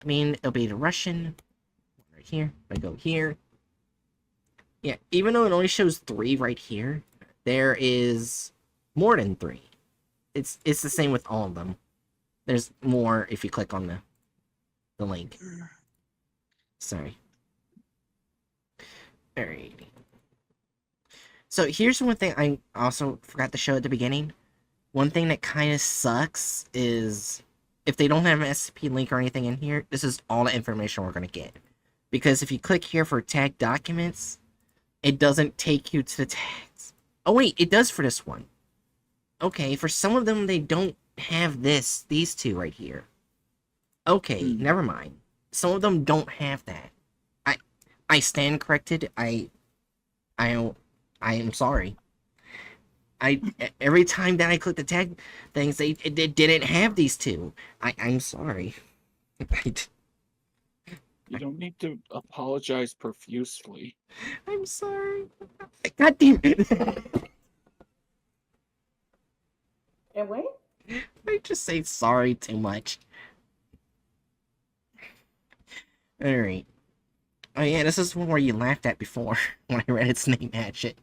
I mean, it'll be the Russian. Right here. If I go here. Yeah, even though it only shows 3 right here, there is more than 3. It's the same with all of them. There's more if you click on the link. Sorry. Alright. So here's one thing I also forgot to show at the beginning. One thing that kind of sucks is if they don't have an SCP link or anything in here, this is all the information we're going to get. Because if you click here for tag documents, it doesn't take you to the tags. Oh wait, it does for this one. Okay, for some of them, they don't have these two right here. Okay, never mind. Some of them don't have that. I stand corrected. I am sorry. Every time that I click the tag things, it didn't have these two. I'm sorry. You don't need to apologize profusely. I'm sorry. God damn it. And wait? I just say sorry too much. Alright. Oh yeah, this is one where you laughed at before when I read its name Hatchet.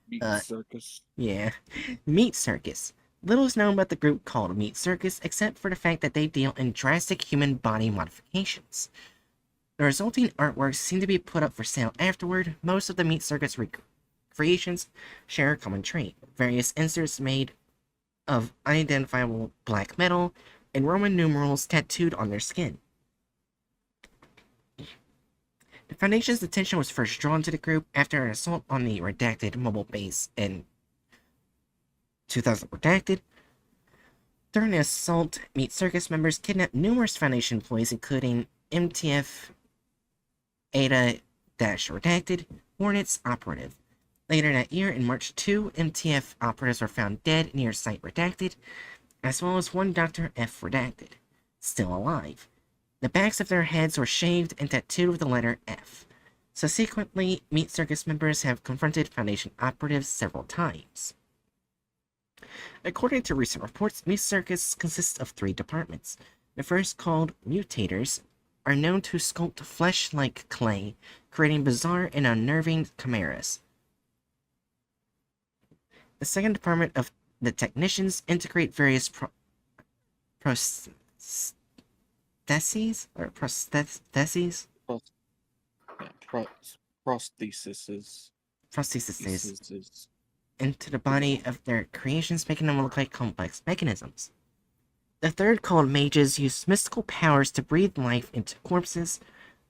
Meat Circus. Yeah. Meat Circus. Little is known about the group called Meat Circus, except for the fact that they deal in drastic human body modifications. The resulting artworks seem to be put up for sale afterward. Most of the Meat Circus creations share a common trait. Various inserts made of unidentifiable black metal and Roman numerals tattooed on their skin. The Foundation's attention was first drawn to the group after an assault on the redacted mobile base in 2000 redacted. During the assault, Meat Circus members kidnapped numerous Foundation employees, including MTF Ada-redacted Hornets operative. Later that year, in March 2, MTF operatives were found dead near site redacted, as well as one Dr. F redacted, still alive. The backs of their heads were shaved and tattooed with the letter F. Subsequently, Meat Circus members have confronted Foundation operatives several times. According to recent reports, Meat Circus consists of 3 departments. The first, called Mutators, are known to sculpt flesh like clay, creating bizarre and unnerving chimeras. The second department of the Technicians integrate various prostheses? Prostheses? Prostheses into the body of their creations, making them look like complex mechanisms. The third, called Mages, use mystical powers to breathe life into corpses.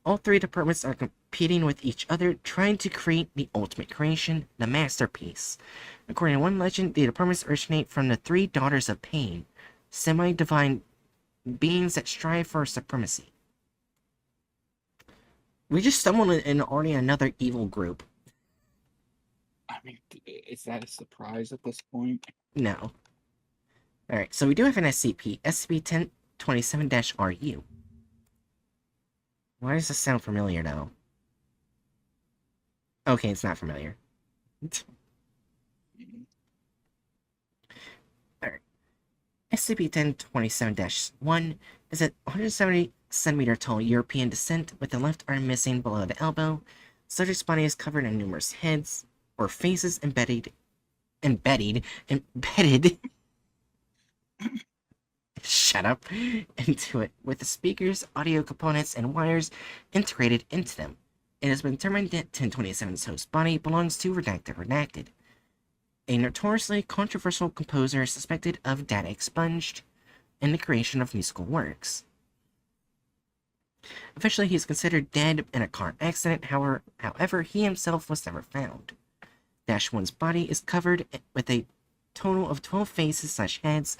All 3 departments are competing with each other, trying to create the ultimate creation, the masterpiece. According to one legend, the departments originate from the 3 Daughters of Pain, semi-divine beings that strive for supremacy. We just stumbled in already another evil group. I mean, is that a surprise at this point? No. Alright, so we do have an SCP, SCP-1027-RU. Why does this sound familiar, though? Okay, it's not familiar. Alright. SCP-1027-1 is a 170-centimeter tall European descent with the left arm missing below the elbow. Subject's body is covered in numerous heads or faces embedded shut up, into it, with the speakers, audio components, and wires integrated into them. It has been determined that 1027's host body belongs to Redacted, a notoriously controversial composer suspected of data expunged in the creation of musical works. Officially, he is considered dead in a car accident, however, he himself was never found. Dash 1's body is covered with a total of 12 faces/heads,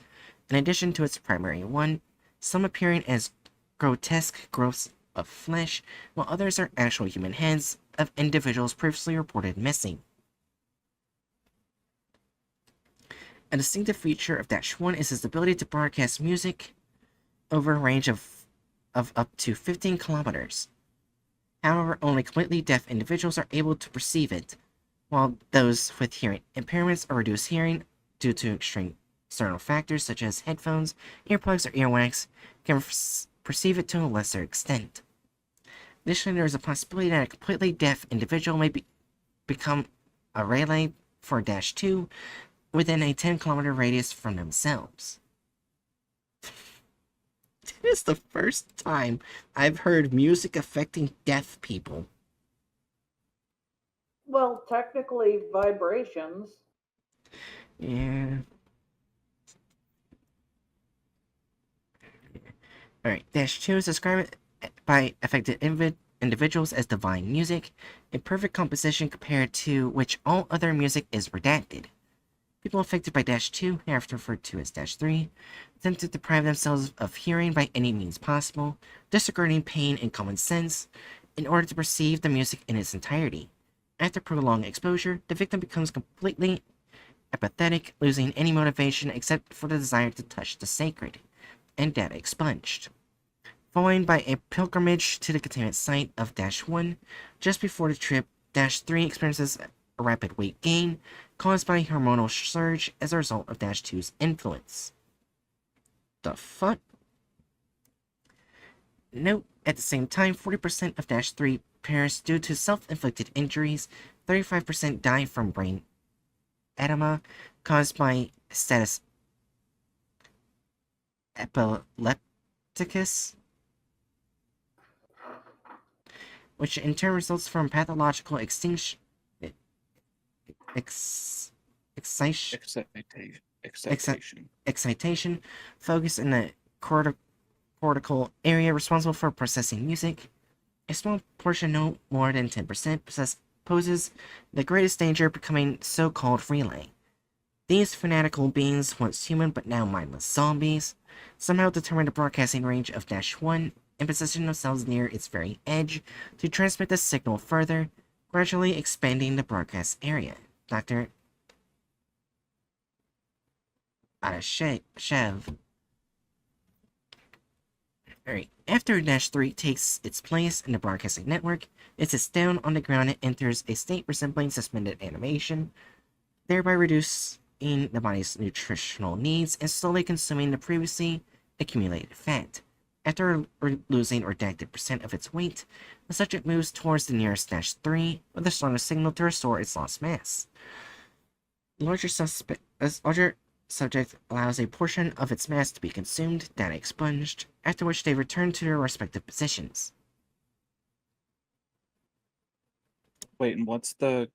in addition to its primary one, some appearing as grotesque growths of flesh, while others are actual human heads of individuals previously reported missing. A distinctive feature of Dash 1 is his ability to broadcast music over a range of up to 15 kilometers. However, only completely deaf individuals are able to perceive it, while those with hearing impairments or reduced hearing due to external factors such as headphones, earplugs, or earwax can perceive it to a lesser extent. Additionally, there is a possibility that a completely deaf individual may become a relay for -2 within a 10-kilometer radius from themselves. This is the first time I've heard music affecting deaf people. Well, technically, vibrations. Yeah. Alright, -2 is described by affected individuals as divine music, a perfect composition compared to which all other music is redacted. People affected by -2, hereafter referred to as -3, attempt to deprive themselves of hearing by any means possible, disregarding pain and common sense, in order to perceive the music in its entirety. After prolonged exposure, the victim becomes completely apathetic, losing any motivation except for the desire to touch the sacred, and data expunged. Followed by a pilgrimage to the containment site of -1, just before the trip, -3 experiences a rapid weight gain caused by a hormonal surge as a result of -2's influence. The fuck? Note, at the same time, 40% of -3 perish due to self-inflicted injuries, 35% die from brain edema caused by status epilepticus, which in turn results from pathological excitation focus in the cortical area responsible for processing music. A small portion, no more than 10%, poses the greatest danger, becoming so-called relay. These fanatical beings, once human but now mindless zombies, somehow determine the broadcasting range of -1 and position themselves near its very edge to transmit the signal further, gradually expanding the broadcast area. Dr. Adashev. Alright, after -3 takes its place in the broadcasting network, it sits down on the ground and enters a state resembling suspended animation, thereby reducing the body's nutritional needs and slowly consuming the previously accumulated fat. After losing redacted percent of its weight, the subject moves towards the nearest -3 with a stronger signal to restore its lost mass. The larger subject allows a portion of its mass to be consumed, data expunged, after which they return to their respective positions. Wait, and what's the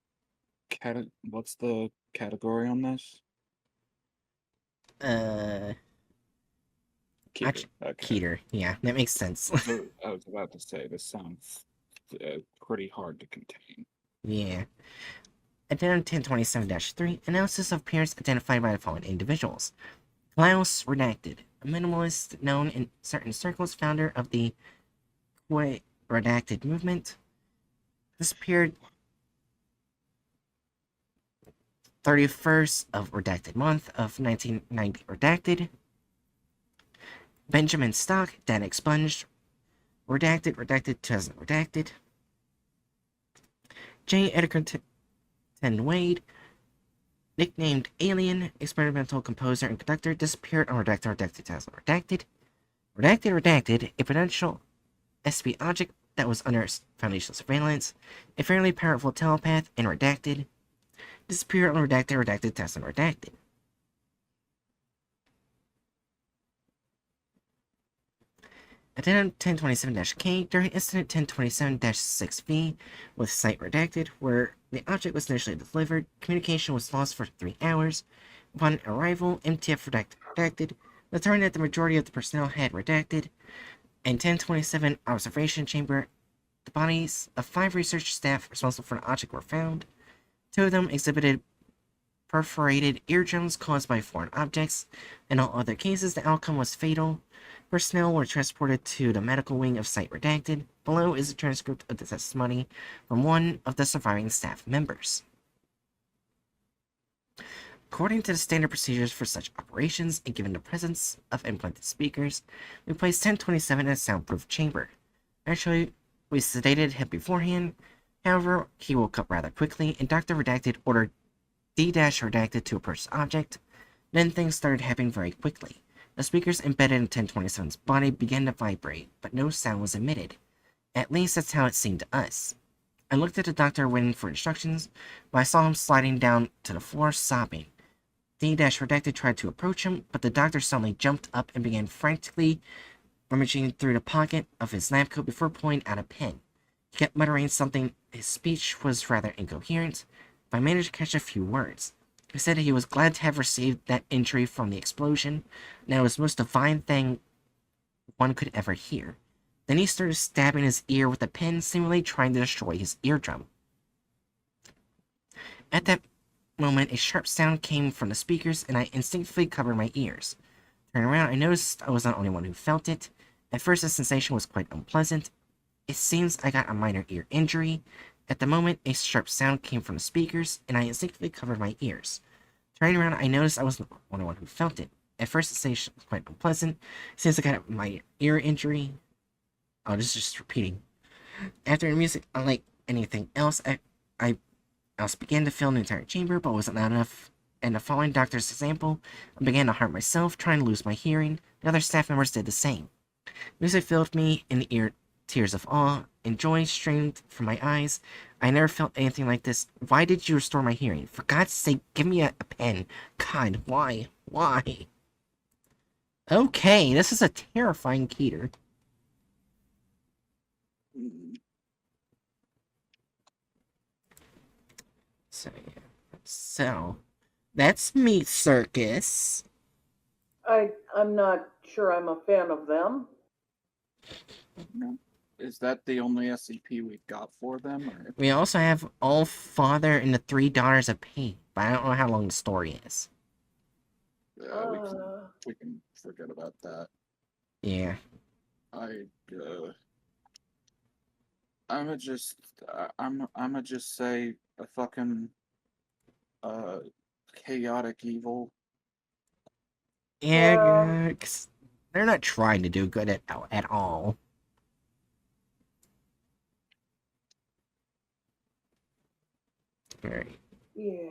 category on this? Keter. Okay. Keter, yeah, that makes sense. I was about to say, this sounds pretty hard to contain. Yeah. Addendum 1027-3, analysis of appearance identified by the following individuals. Klaus Redacted, a minimalist known in certain circles, founder of the GOI Redacted movement, disappeared 31st of Redacted month of 1990 Redacted. Benjamin Stock, data expunged. Redacted 2000 Redacted. J. Edgerton Wade, nicknamed Alien, experimental composer and conductor, disappeared on Redacted 2000 Redacted. Redacted, a potential SCP object that was under Foundation surveillance, a fairly powerful telepath, and Redacted, disappeared on Redacted 2000 Redacted. Addendum 1027-K, during Incident 1027-6V with Site Redacted, where the object was initially delivered, communication was lost for 3 hours. Upon arrival, MTF Redacted determined that the majority of the personnel had redacted. In 1027 Observation Chamber, the bodies of 5 research staff responsible for the object were found. 2 of them exhibited perforated eardrums caused by foreign objects. In all other cases, the outcome was fatal. Personnel were transported to the medical wing of Site Redacted. Below is a transcript of the testimony from one of the surviving staff members. According to the standard procedures for such operations, and given the presence of implanted speakers, we placed 1027 in a soundproof chamber. Actually, we sedated him beforehand. However, he woke up rather quickly, and Dr. Redacted ordered D-Redacted to approach the object. Then things started happening very quickly. The speakers embedded in 1027's body began to vibrate, but no sound was emitted. At least that's how it seemed to us. I looked at the doctor waiting for instructions, but I saw him sliding down to the floor, sobbing. D-Redacted tried to approach him, but the doctor suddenly jumped up and began frantically rummaging through the pocket of his lab coat before pulling out a pen. He kept muttering something. His speech was rather incoherent, but I managed to catch a few words. He said he was glad to have received that injury from the explosion, and it was the most divine thing one could ever hear. Then he started stabbing his ear with a pen, seemingly trying to destroy his eardrum. At that moment, a sharp sound came from the speakers, and I instinctively covered my ears. Turning around, I noticed I was not the only one who felt it. At first, the sensation was quite unpleasant. It seems I got a minor ear injury. At the moment, a sharp sound came from the speakers, and I instinctively covered my ears. Turning around, I noticed I wasn't the only one who felt it. At first, the sensation was quite unpleasant. Since I got a minor ear injury... Oh, this is just repeating. After the music, unlike anything else, I also began to fill the entire chamber, but wasn't loud enough. And the following doctor's example, I began to harm myself, trying to lose my hearing. The other staff members did the same. Music filled me in the ear, tears of awe and joy streamed from my eyes. I never felt anything like this. Why did you restore my hearing? For God's sake, give me a pen. God, why? Why? Okay, this is a terrifying Keter. So, yeah. So, that's Meat Circus. I'm not sure I'm a fan of them. Is that the only SCP we got for them? Or... We also have All Father and the Three Daughters of Pain, but I don't know how long the story is. We can forget about that. Yeah. I'ma just say a fucking chaotic evil. Yeah, 'cause they're not trying to do good at all. Alright. Yeah.